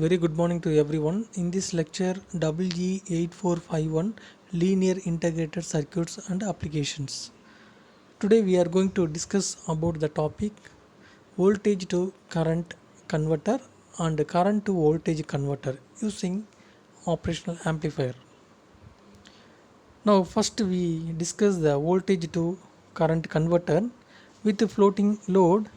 Very good morning to everyone. In this lecture WE8451 Linear Integrated Circuits and Applications. Today we are going to discuss about the topic voltage to current converter and current to voltage converter using operational amplifier. Now first we discuss the voltage to current converter with the floating load.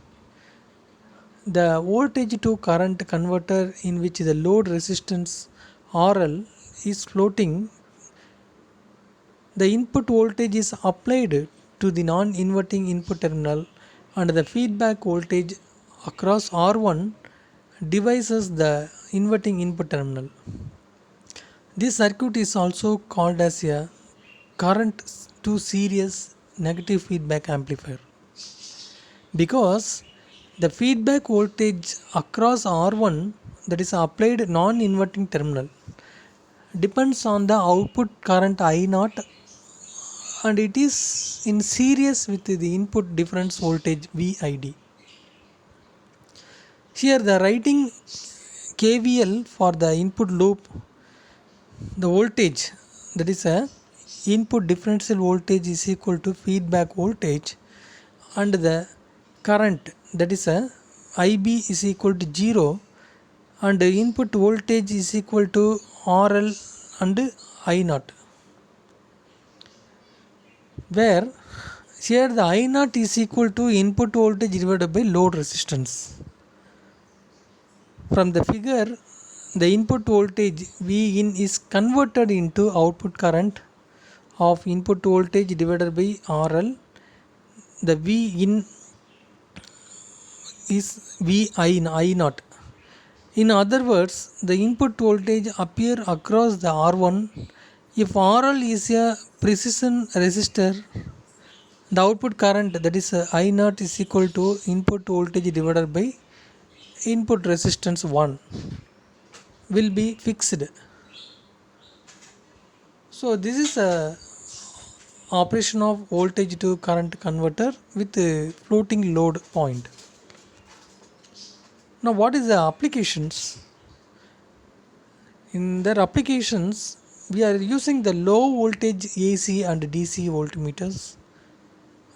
The voltage to current converter in which the load resistance RL is floating, the input voltage is applied to the non-inverting input terminal and the feedback voltage across R1 devices the inverting input terminal. This circuit is also called as a current to series negative feedback amplifier because the feedback voltage across R1, that is applied non-inverting terminal, depends on the output current I0 and it is in series with the input difference voltage VID. Here the writing KVL for the input loop, the voltage, that is a input differential voltage is equal to feedback voltage and the current, that is a IB is equal to 0 and the input voltage is equal to RL and I0, where here the I0 is equal to input voltage divided by load resistance. From the figure, the input voltage V in is converted into output current of input voltage divided by RL. The V in is V I0. In other words, the input voltage appear across the R1. If RL is a precision resistor, the output current, that is I0 is equal to input voltage divided by input resistance 1 will be fixed. So this is a operation of voltage to current converter with a floating load point. Now what is the applications? In their applications, we are using the low voltage AC and DC voltmeters,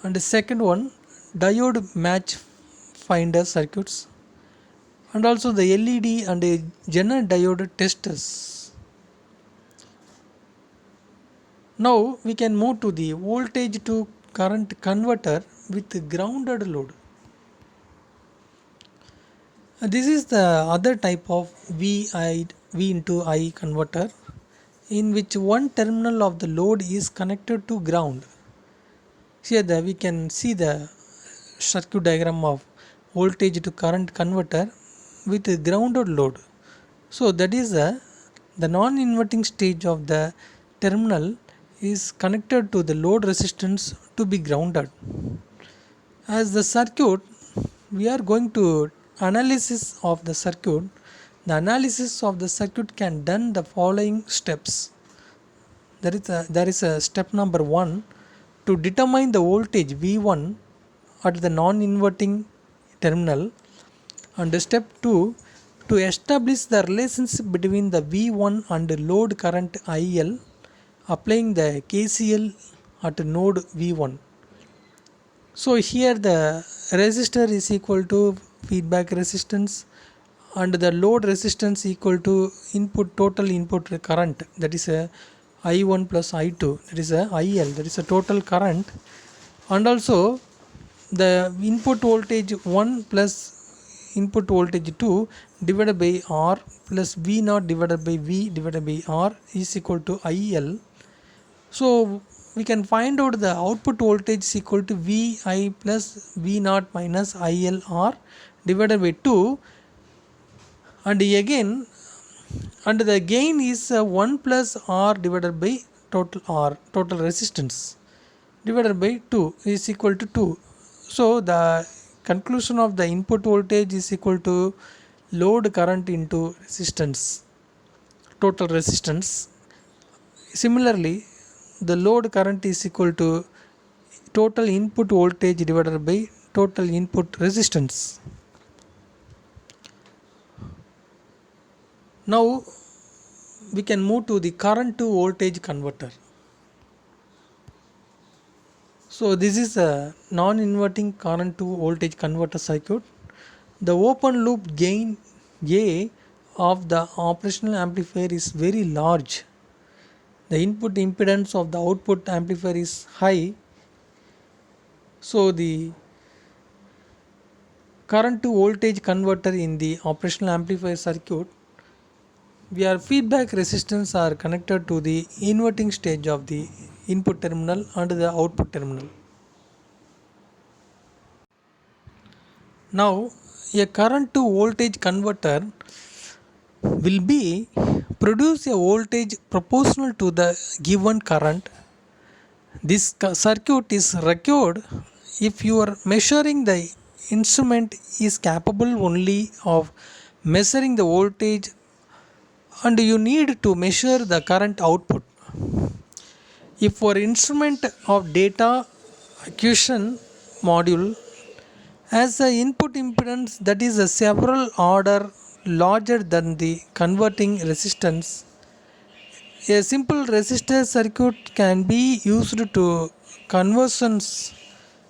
and the second one diode match finder circuits, and also the LED and a Zener diode testers. Now we can move to the voltage to current converter with grounded load. This is the other type of V into I converter in which one terminal of the load is connected to ground. Here we can see the circuit diagram of voltage to current converter with a grounded load. So that is the non-inverting stage of the terminal is connected to the load resistance to be grounded. As the circuit, we are going to analysis of the circuit. The analysis of the circuit can done the following steps. There is a step number 1 to determine the voltage V1 at the non-inverting terminal, and step 2 to establish the relationship between the V1 and the load current IL applying the KCL at node V1. So here the resistor is equal to feedback resistance and the load resistance equal to total input current, that is a I1 plus I2, that is a IL, that is a total current, and also the input voltage 1 plus input voltage 2 divided by R plus V0 divided by V divided by R is equal to IL. So we can find out the output voltage is equal to Vi plus V0 minus ILR divided by 2, and again and the gain is 1 plus R divided by total resistance divided by 2 is equal to 2. So the conclusion of the input voltage is equal to load current into resistance, total resistance. Similarly, the load current is equal to total input voltage divided by total input resistance. Now we can move to the current to voltage converter. So this is a non-inverting current to voltage converter circuit. The open loop gain A of the operational amplifier is very large. The input impedance of the output amplifier is high. So the current to voltage converter in the operational amplifier circuit, where feedback resistance are connected to the inverting stage of the input terminal and the output terminal. Now a current to voltage converter will be produce a voltage proportional to the given current. This circuit is required if you are measuring the instrument is capable only of measuring the voltage and you need to measure the current output. If for instrument of data acquisition module has an input impedance that is a several order larger than the converting resistance, a simple resistor circuit can be used to conversions.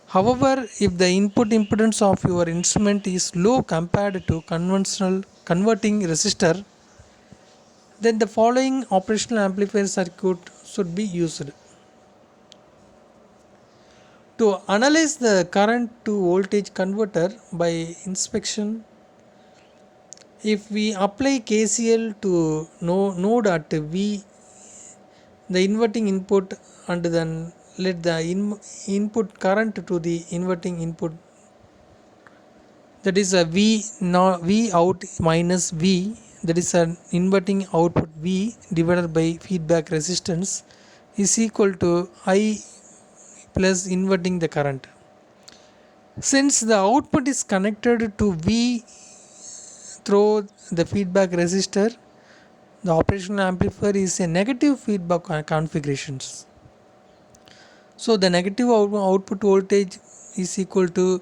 However, if the input impedance of your instrument is low compared to conventional converting resistor, then the following operational amplifier circuit should be used. To analyze the current to voltage converter by inspection, if we apply KCL to node at V, the inverting input, and then let the input current to the inverting input, that is a V out minus V, that is an inverting output V divided by feedback resistance, is equal to I plus inverting the current. Since the output is connected to V through the feedback resistor, the operational amplifier is a negative feedback configurations. So the negative output voltage is equal to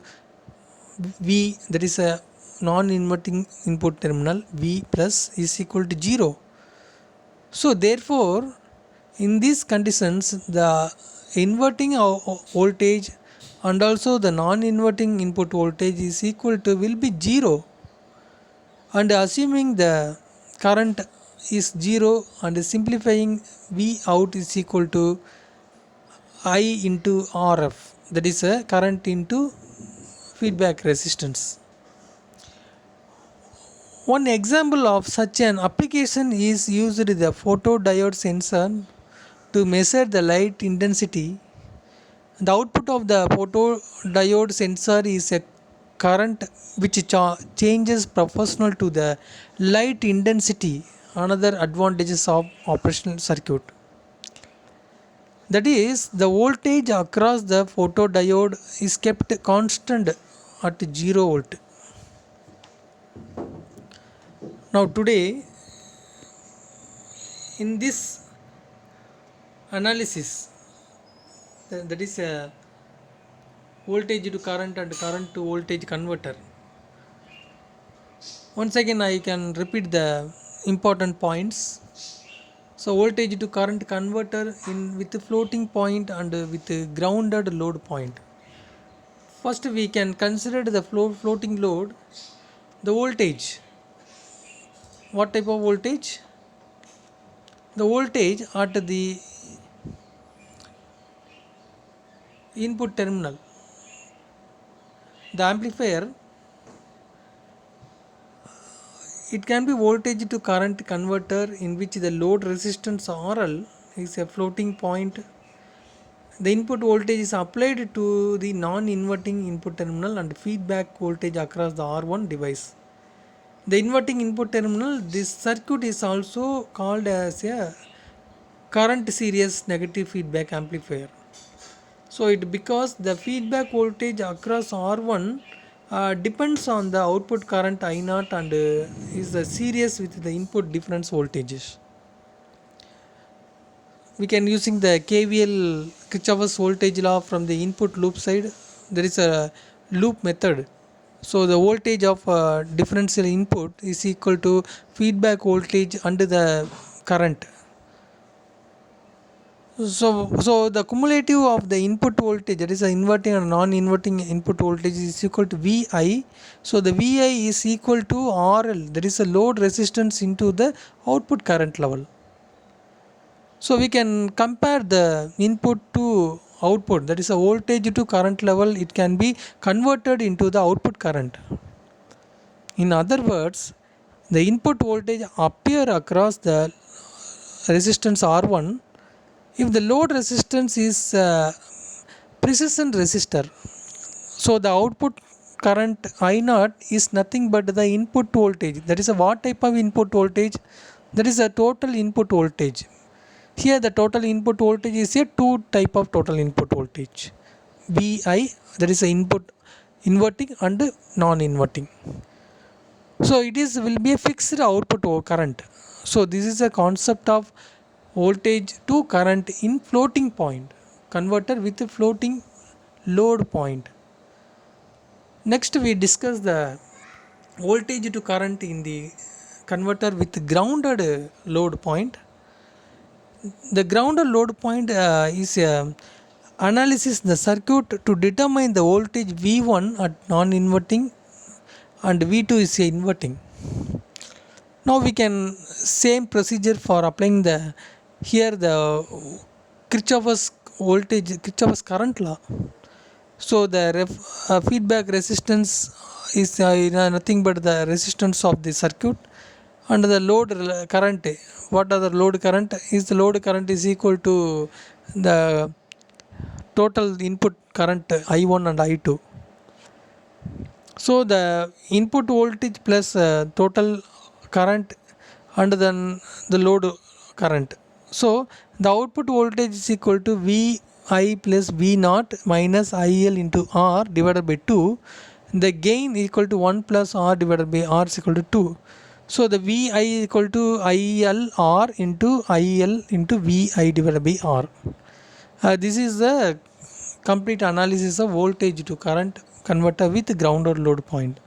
V, that is a non-inverting input terminal, V plus is equal to 0. So therefore, in these conditions, the inverting voltage and also the non-inverting input voltage is equal to will be 0, and assuming the current is 0 and simplifying V out is equal to I into RF, that is a current into feedback resistance. One example of such an application is used the photodiode sensor to measure the light intensity. The output of the photodiode sensor is a current which changes proportional to the light intensity, another advantages of operational circuit. That is, the voltage across the photodiode is kept constant at 0 volt. Now today, in this analysis, that is a voltage to current and current to voltage converter. Once again I can repeat the important points. So voltage to current converter in with floating point and with grounded load point. First we can consider the floating load, the voltage. What type of voltage? The voltage at the input terminal. The amplifier, it can be voltage to current converter in which the load resistance RL is a floating point. The input voltage is applied to the non-inverting input terminal and feedback voltage across the R1 device. The inverting input terminal, this circuit is also called as a current series negative feedback amplifier. So it because the feedback voltage across R1 depends on the output current I0 and is the series with the input difference voltages. We can using the KVL Kirchhoff's voltage law from the input loop side. There is a loop method. So the voltage of differential input is equal to feedback voltage and the current. So the cumulative of the input voltage, that is the inverting and non-inverting input voltage, is equal to Vi. So the Vi is equal to RL, that is a load resistance into the output current level. So we can compare the input to output, that is a voltage to current level, it can be converted into the output current. In other words, the input voltage appear across the resistance R1 if the load resistance is precision resistor. So the output current I0 is nothing but the input voltage. That is a what type of input voltage? That is a total input voltage. Here the total input voltage is a two type of total input voltage. Vi, that is a input inverting and non-inverting. So it is will be a fixed output current. So this is a concept of voltage to current in floating point converter with a floating load point. Next we discuss the voltage to current in the converter with grounded load point. The grounded load point is analysis the circuit to determine the voltage V1 at non-inverting and V2 is inverting. Now we can same procedure for applying the here the Kirchhoff's current law. So the feedback resistance is nothing but the resistance of the circuit, and the load current. What are the load current? Is the load current is equal to the total input current I1 and I2. So the input voltage plus total current and then the load current. So the output voltage is equal to Vi plus V0 minus IL into R divided by 2. The gain is equal to 1 plus R divided by R is equal to 2. So the Vi is equal to ILR into IL into Vi divided by R. This is the complete analysis of voltage to current converter with grounded load point.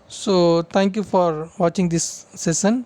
So thank you for watching this session.